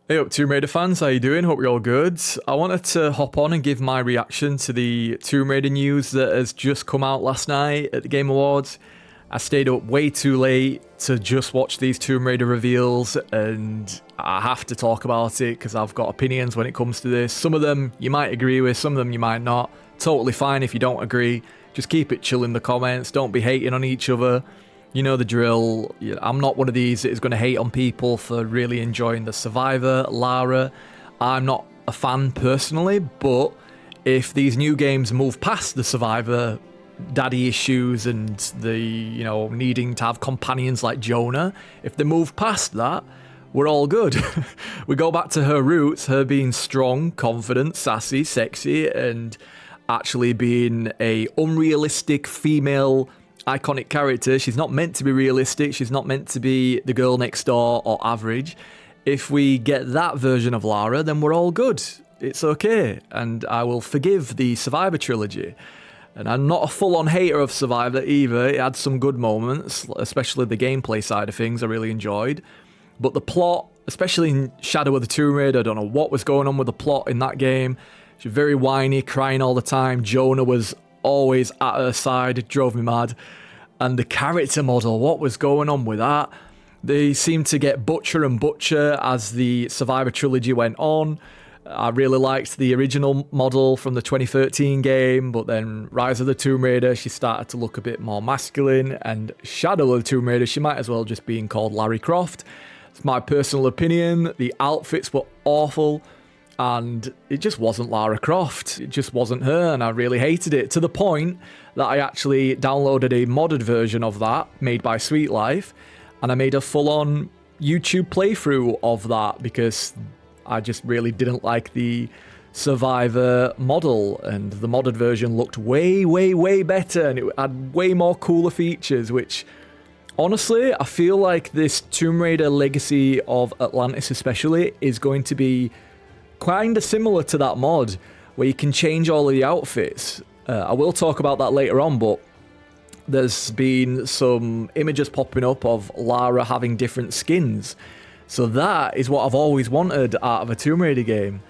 Hey up, Tomb Raider fans, how you doing? Hope you're all good. I wanted to hop on and give my reaction to the Tomb Raider news that has just come out last night at the Game Awards. I stayed up way too late to just watch these Tomb Raider reveals, and I have to talk about it because I've got opinions when it comes to this. Some of them you might agree with, some of them you might not. Totally fine if you don't agree. Just keep it chill in the comments, don't be hating on each other. You know the drill. I'm not one of these that is going to hate on people for really enjoying the Survivor, Lara. I'm not a fan personally, but if these new games move past the Survivor daddy issues and the, needing to have companions like Jonah, if they move past that, we're all good. We go back to her roots, her being strong, confident, sassy, sexy, and actually being a unrealistic female iconic character. She's not meant to be realistic. She's not meant to be the girl next door or average. If we get that version of Lara, then we're all good. It's okay. And I will forgive the Survivor trilogy. And I'm not a full-on hater of Survivor either. It had some good moments, especially the gameplay side of things I really enjoyed. But the plot, especially in Shadow of the Tomb Raider, I don't know what was going on with the plot in that game. She was very whiny, crying all the time. Jonah was always at her side. It drove me mad. And the character model, what was going on with that? They seemed to get butcher and butcher as the Survivor trilogy went on. I really liked the original model from the 2013 game, but then Rise of the Tomb Raider, she started to look a bit more masculine, and Shadow of the Tomb Raider, she might as well just been called Lara Croft. It's my personal opinion. The outfits were awful, and it just wasn't Lara Croft. It just wasn't her, and I really hated it, to the point that I actually downloaded a modded version of that made by Sweet Life, and I made a full-on YouTube playthrough of that because I just really didn't like the Survivor model, and the modded version looked way, way, way better, and it had way more cooler features, which honestly, I feel like this Tomb Raider Legacy of Atlantis especially is going to be kind of similar to that mod, where you can change all of the outfits. I will talk about that later on, but there's been some images popping up of Lara having different skins. So that is what I've always wanted out of a Tomb Raider game.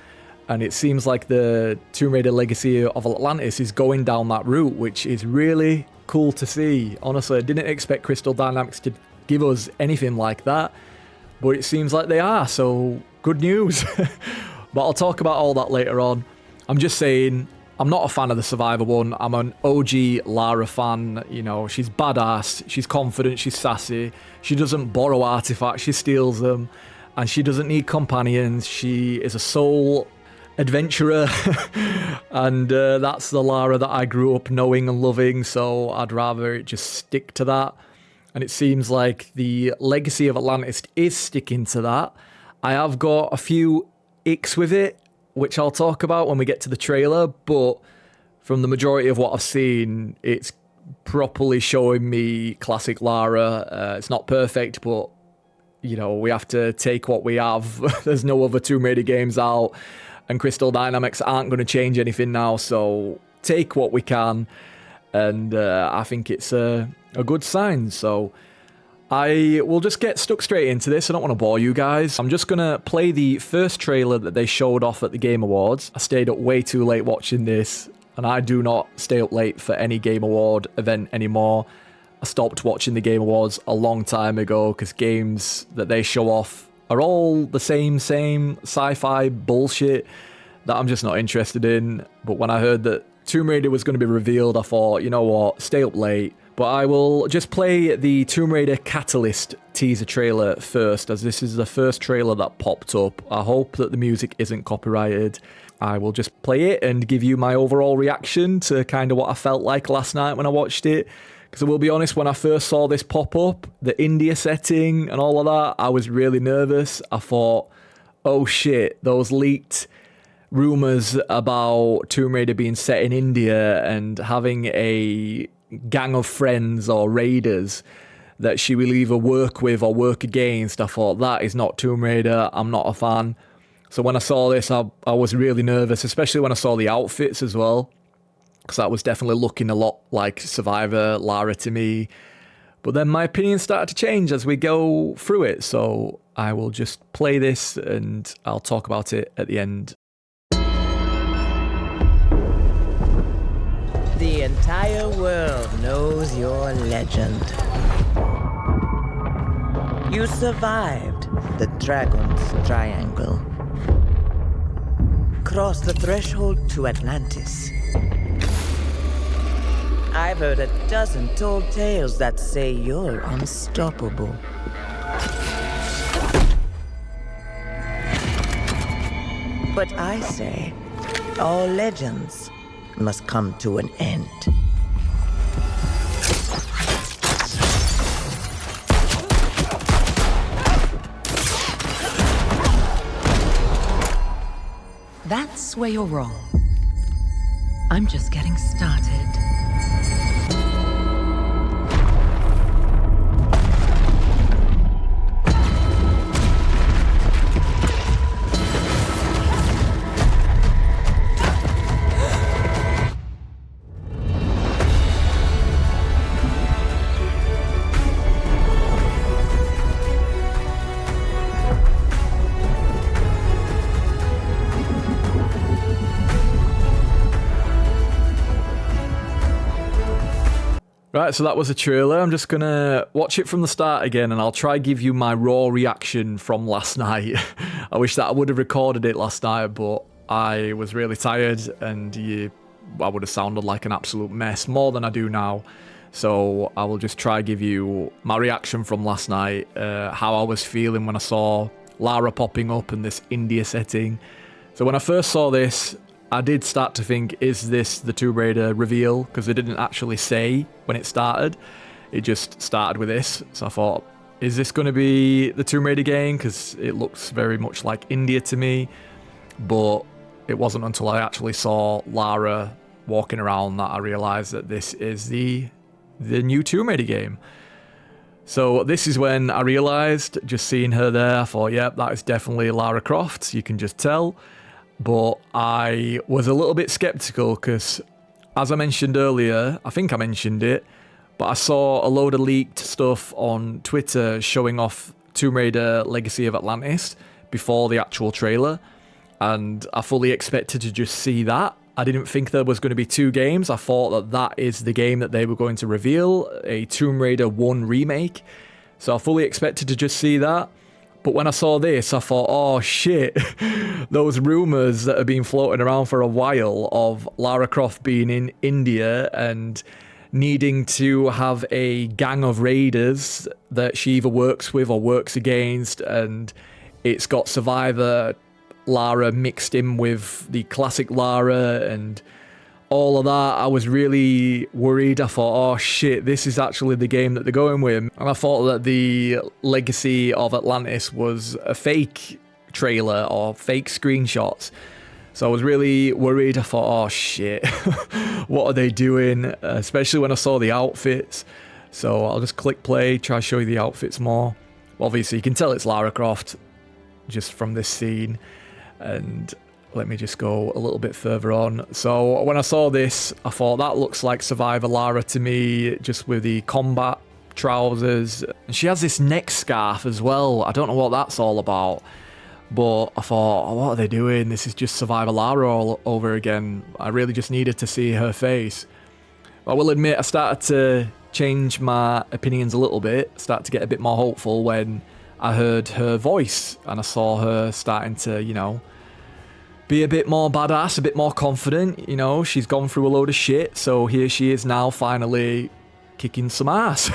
And it seems like the Tomb Raider Legacy of Atlantis is going down that route, which is really cool to see. Honestly, I didn't expect Crystal Dynamics to give us anything like that, but it seems like they are, so good news. But I'll talk about all that later on. I'm just saying, I'm not a fan of the Survivor one. I'm an OG Lara fan. You know, she's badass, she's confident, she's sassy. She doesn't borrow artifacts, she steals them. And she doesn't need companions. She is a sole adventurer. And that's the Lara that I grew up knowing and loving. So I'd rather it just stick to that. And it seems like the Legacy of Atlantis is sticking to that. I have got a few icks with it, which I'll talk about when we get to the trailer, but from the majority of what I've seen, it's properly showing me classic Lara. It's not perfect, but, we have to take what we have. There's no other Tomb Raider games out, and Crystal Dynamics aren't going to change anything now, so take what we can, and I think it's a good sign, so I will just get stuck straight into this. I don't want to bore you guys. I'm just going to play the first trailer that they showed off at the Game Awards. I stayed up way too late watching this, and I do not stay up late for any Game Award event anymore. I stopped watching the Game Awards a long time ago because games that they show off are all the same sci-fi bullshit that I'm just not interested in. But when I heard that Tomb Raider was going to be revealed, I thought, you know what, stay up late. But I will just play the Tomb Raider Catalyst teaser trailer first, as this is the first trailer that popped up. I hope that the music isn't copyrighted. I will just play it and give you my overall reaction to kind of what I felt like last night when I watched it. Because I will be honest, when I first saw this pop up, the India setting and all of that, I was really nervous. I thought, oh shit, those leaked rumours about Tomb Raider being set in India and having a gang of friends or raiders that she will either work with or work against. I thought, that is not Tomb Raider. I'm not a fan. So when I saw this, I was really nervous, especially when I saw the outfits as well, because that was definitely looking a lot like Survivor Lara to me. But then my opinion started to change as we go through it. So I will just play this and I'll talk about it at the end. The entire world knows your legend. You survived the Dragon's Triangle. Crossed the threshold to Atlantis. I've heard a dozen told tales that say you're unstoppable. But I say, all legends must come to an end. That's where you're wrong. I'm just getting started. Right, so that was a trailer. I'm just gonna watch it from the start again and I'll try give you my raw reaction from last night. I wish that I would have recorded it last night, but I was really tired and I would have sounded like an absolute mess, more than I do now. So I will just try give you my reaction from last night, how I was feeling when I saw Lara popping up in this India setting. So when I first saw this, I did start to think, is this the Tomb Raider reveal? Because they didn't actually say when it started. It just started with this. So I thought, is this going to be the Tomb Raider game? Because it looks very much like India to me. But it wasn't until I actually saw Lara walking around that I realised that this is the new Tomb Raider game. So this is when I realised, just seeing her there, I thought, yep, that is definitely Lara Croft. You can just tell. But I was a little bit skeptical because, as I mentioned earlier, I think I mentioned it, but I saw a load of leaked stuff on Twitter showing off Tomb Raider Legacy of Atlantis before the actual trailer, and I fully expected to just see that. I didn't think there was going to be two games. I thought that that is the game that they were going to reveal, a Tomb Raider 1 remake. So I fully expected to just see that. But when I saw this, I thought, oh shit, those rumours that have been floating around for a while of Lara Croft being in India and needing to have a gang of raiders that she either works with or works against, and it's got Survivor Lara mixed in with the classic Lara and all of that, I was really worried. I thought, oh shit, this is actually the game that they're going with. And I thought that the Legacy of Atlantis was a fake trailer or fake screenshots. So I was really worried. I thought, oh shit, what are they doing? Especially when I saw the outfits. So I'll just click play, try to show you the outfits more. Obviously, you can tell it's Lara Croft just from this scene. And let me just go a little bit further on. So when I saw this, I thought that looks like Survivor Lara to me, just with the combat trousers. And she has this neck scarf as well. I don't know what that's all about. But I thought, oh, what are they doing? This is just Survivor Lara all over again. I really just needed to see her face. I will admit, I started to change my opinions a little bit. Started to get a bit more hopeful when I heard her voice. And I saw her starting to, you know, be a bit more badass, a bit more confident. You know, she's gone through a load of shit, so here she is now finally kicking some ass.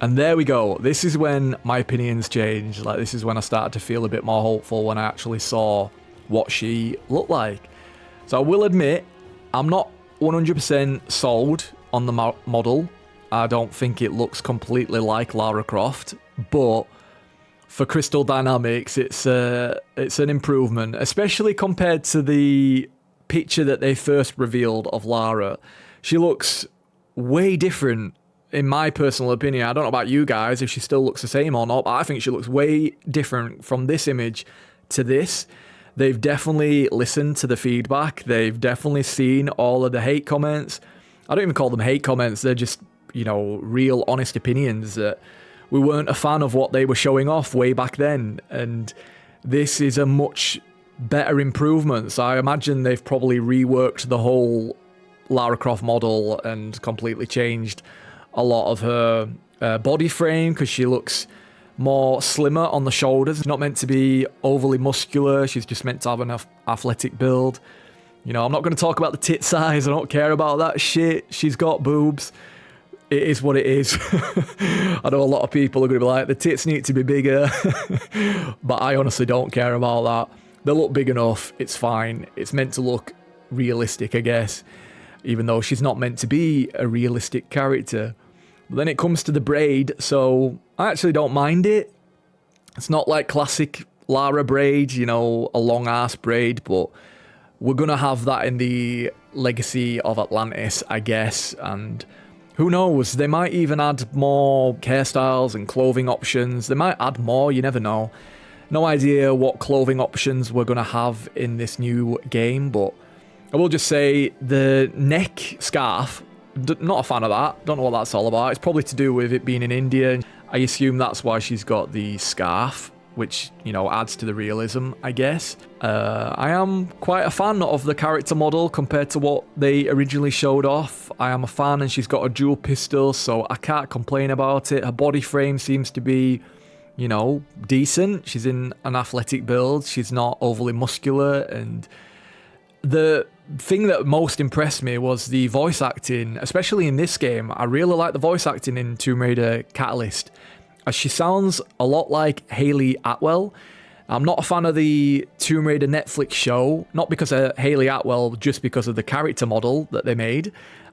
And there we go. This is when my opinions changed. Like, this is when I started to feel a bit more hopeful when I actually saw what she looked like. So I will admit, I'm not 100% sold on the model. I don't think it looks completely like Lara Croft, but for Crystal Dynamics, it's an improvement, especially compared to the picture that they first revealed of Lara. She looks way different, in my personal opinion. I don't know about you guys, if she still looks the same or not, but I think she looks way different from this image to this. They've definitely listened to the feedback. They've definitely seen all of the hate comments. I don't even call them hate comments. They're just, you know, real honest opinions that we weren't a fan of what they were showing off way back then, and this is a much better improvement. So I imagine they've probably reworked the whole Lara Croft model and completely changed a lot of her body frame, because she looks more slimmer on the shoulders. Not meant to be overly muscular, she's just meant to have an athletic build. You know, I'm not going to talk about the tit size, I don't care about that shit. She's got boobs. It is what it is. I know a lot of people are going to be like, the tits need to be bigger. But I honestly don't care about that. They look big enough, it's fine. It's meant to look realistic, I guess, even though she's not meant to be a realistic character. But then it comes to the braid, so I actually don't mind it. It's not like classic Lara braid, you know, a long ass braid, but we're going to have that in the Legacy of Atlantis, I guess, and who knows, they might even add more hairstyles and clothing options. They might add more, you never know. No idea what clothing options we're going to have in this new game, but I will just say the neck scarf, not a fan of that. Don't know what that's all about. It's probably to do with it being in India. I assume that's why she's got the scarf, which, you know, adds to the realism, I guess. I am quite a fan of the character model compared to what they originally showed off. I am a fan, and she's got a dual pistol, so I can't complain about it. Her body frame seems to be, you know, decent. She's in an athletic build. She's not overly muscular, and the thing that most impressed me was the voice acting, especially in this game. I really like the voice acting in Tomb Raider Catalyst, as she sounds a lot like Hayley Atwell. I'm not a fan of the Tomb Raider Netflix show, not because of Hayley Atwell, just because of the character model that they made,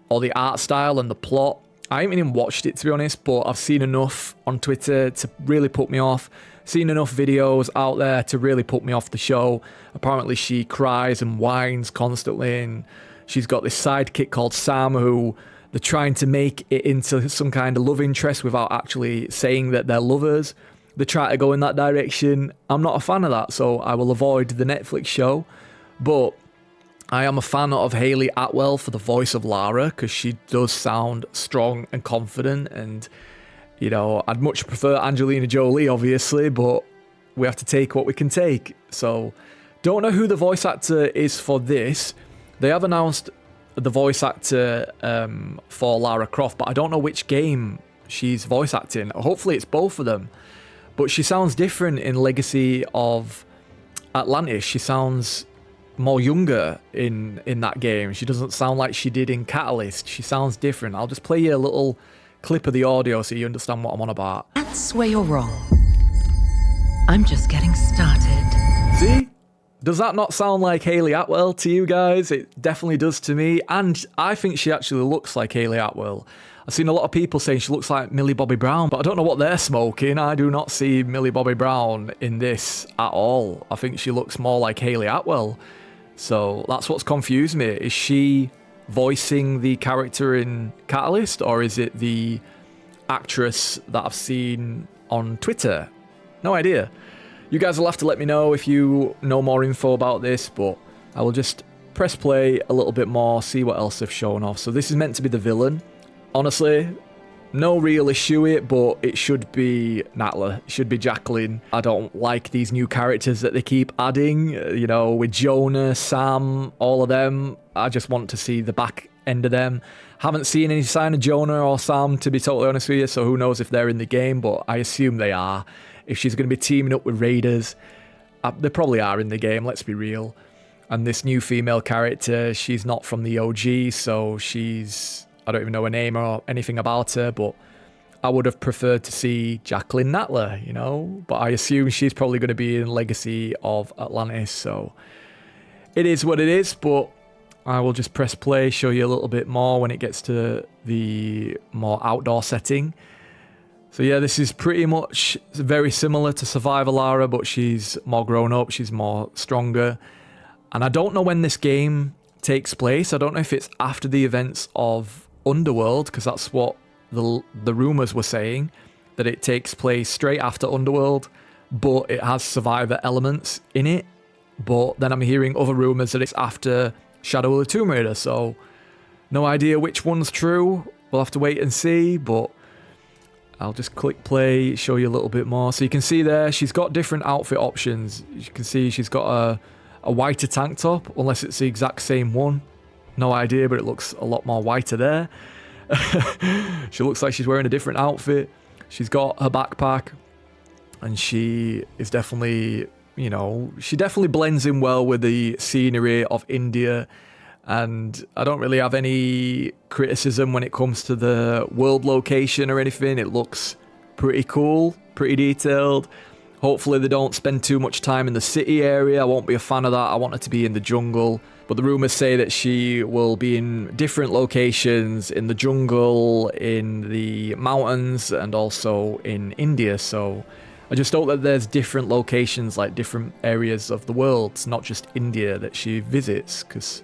or the art style and the plot. I haven't even watched it, to be honest, but I've seen enough on Twitter to really put me off. Seen enough videos out there to really put me off the show. Apparently she cries and whines constantly, and she's got this sidekick called Sam who they're trying to make it into some kind of love interest without actually saying that they're lovers. They try to go in that direction. I'm not a fan of that, so I will avoid the Netflix show. But I am a fan of Hayley Atwell for the voice of Lara, because she does sound strong and confident, and, you know, I'd much prefer Angelina Jolie, obviously, but we have to take what we can take. So, don't know who the voice actor is for this. They have announced the voice actor for Lara Croft, but I don't know which game she's voice acting. Hopefully it's both of them. But she sounds different in Legacy of Atlantis. She sounds more younger in that game. She doesn't sound like she did in Catalyst. She sounds different. I'll just play you a little clip of the audio so you understand what I'm on about. That's where you're wrong. I'm just getting started. See? Does that not sound like Hayley Atwell to you guys? It definitely does to me, and I think she actually looks like Hayley Atwell. I've seen a lot of people saying she looks like Millie Bobby Brown, but I don't know what they're smoking. I do not see Millie Bobby Brown in this at all. I think she looks more like Hayley Atwell. So that's what's confused me. Is she voicing the character in Catalyst, or is it the actress that I've seen on Twitter? No idea. You guys will have to let me know if you know more info about this, but I will just press play a little bit more, see what else they've shown off. So this is meant to be the villain. Honestly, no real issue with it, but it should be Natla. It should be Jacqueline. I don't like these new characters that they keep adding, you know, with Jonah, Sam, all of them. I just want to see the back end of them. Haven't seen any sign of Jonah or Sam, to be totally honest with you, so who knows if they're in the game, but I assume they are. If she's going to be teaming up with Raiders, they probably are in the game, let's be real. And this new female character, she's not from the OG, so she's... I don't even know her name or anything about her, but I would have preferred to see Jacqueline Natla, you know? But I assume she's probably going to be in Legacy of Atlantis, so... It is what it is, but I will just press play, show you a little bit more when it gets to the more outdoor setting. So yeah, this is pretty much very similar to Survivor Lara, but she's more grown up, she's more stronger. And I don't know when this game takes place. I don't know if it's after the events of Underworld, because that's what the rumours were saying, that it takes place straight after Underworld, but it has Survivor elements in it. But then I'm hearing other rumours that it's after Shadow of the Tomb Raider, so no idea which one's true. We'll have to wait and see, but I'll just click play, show you a little bit more. So you can see there, she's got different outfit options. You can see she's got a whiter tank top, unless it's the exact same one. No idea, but it looks a lot more whiter there. She looks like she's wearing a different outfit. She's got her backpack, and she is definitely, you know, she definitely blends in well with the scenery of India. And I don't really have any criticism when it comes to the world location or anything. It looks pretty cool, pretty detailed. Hopefully they don't spend too much time in the city area. I won't be a fan of that. I want her to be in the jungle. But the rumours say that she will be in different locations, in the jungle, in the mountains, and also in India. So I just hope that there's different locations, like different areas of the world, not just India, that she visits, because,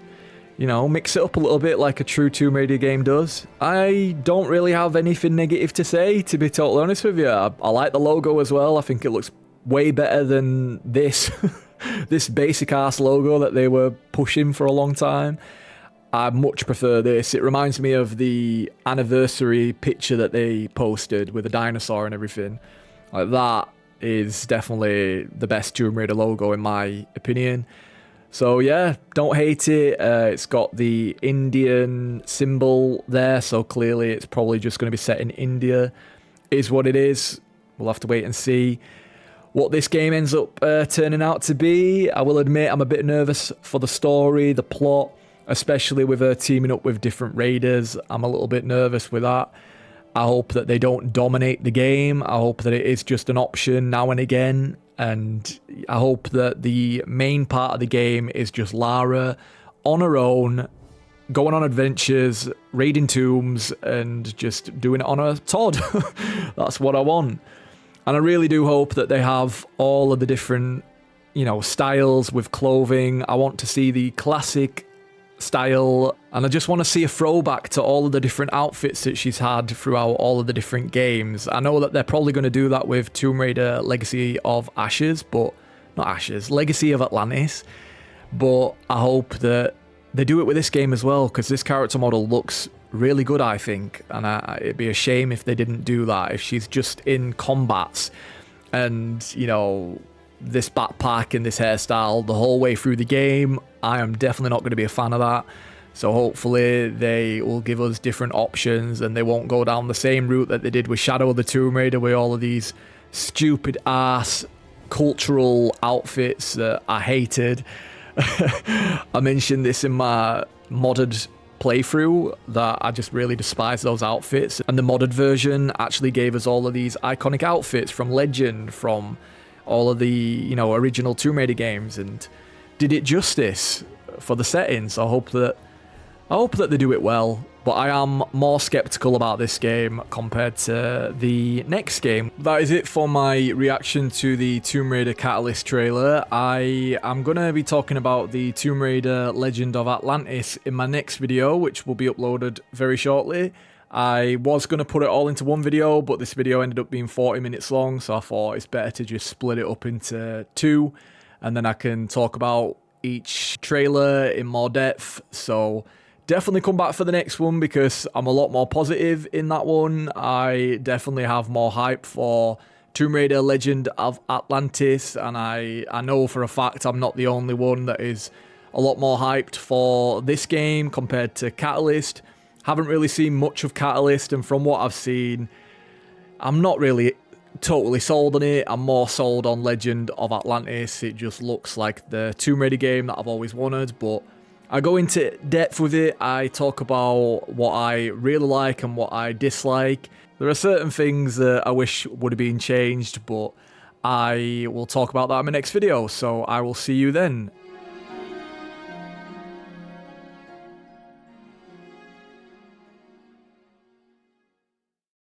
you know, mix it up a little bit like a true Tomb Raider game does. I don't really have anything negative to say, to be totally honest with you. I like the logo as well. I think it looks way better than this this basic ass logo that they were pushing for a long time. I much prefer this. It reminds me of the anniversary picture that they posted with a dinosaur and everything. Like, that is definitely the best Tomb Raider logo in my opinion. So yeah, don't hate it. It's got the Indian symbol there, so clearly it's probably just going to be set in India. Is what it is. We'll have to wait and see what this game ends up turning out to be. I will admit I'm a bit nervous for the story, the plot, especially with her teaming up with different raiders. I'm a little bit nervous with that. I hope that they don't dominate the game. I hope that it is just an option now and again. And I hope that the main part of the game is just Lara on her own, going on adventures, raiding tombs, and just doing it on a Todd. That's what I want. And I really do hope that they have all of the different, you know, styles with clothing. I want to see the classic style, and I just want to see a throwback to all of the different outfits that she's had throughout all of the different games. I know that they're probably going to do that with Tomb Raider Legacy of Ashes, but not Ashes, Legacy of Atlantis. But I hope that they do it with this game as well, because this character model looks really good, I think, and it'd be a shame if they didn't do that, if she's just in combats and, you know, this backpack and this hairstyle the whole way through the game. I am definitely not going to be a fan of that. So hopefully they will give us different options and they won't go down the same route that they did with Shadow of the Tomb Raider, with all of these stupid ass cultural outfits that I hated. I mentioned this in my modded playthrough that I just really despise those outfits, and the modded version actually gave us all of these iconic outfits from Legend, from all of the, you know, original Tomb Raider games, and did it justice for the settings. I hope that they do it well, but I am more skeptical about this game compared to the next game. That is it for my reaction to the Tomb Raider Catalyst trailer. I am going to be talking about the Tomb Raider Legend of Atlantis in my next video, which will be uploaded very shortly. I was going to put it all into one video, but this video ended up being 40 minutes long, so I thought it's better to just split it up into two, and then I can talk about each trailer in more depth. So definitely come back for the next one, because I'm a lot more positive in that one. I definitely have more hype for Tomb Raider Legend of Atlantis, and I know for a fact I'm not the only one that is a lot more hyped for this game compared to Catalyst. Haven't really seen much of Catalyst, and from what I've seen, I'm not really totally sold on it. I'm more sold on Legend of Atlantis. It just looks like the Tomb Raider game that I've always wanted, but I go into depth with it. I talk about what I really like and what I dislike. There are certain things that I wish would have been changed, but I will talk about that in my next video, so I will see you then.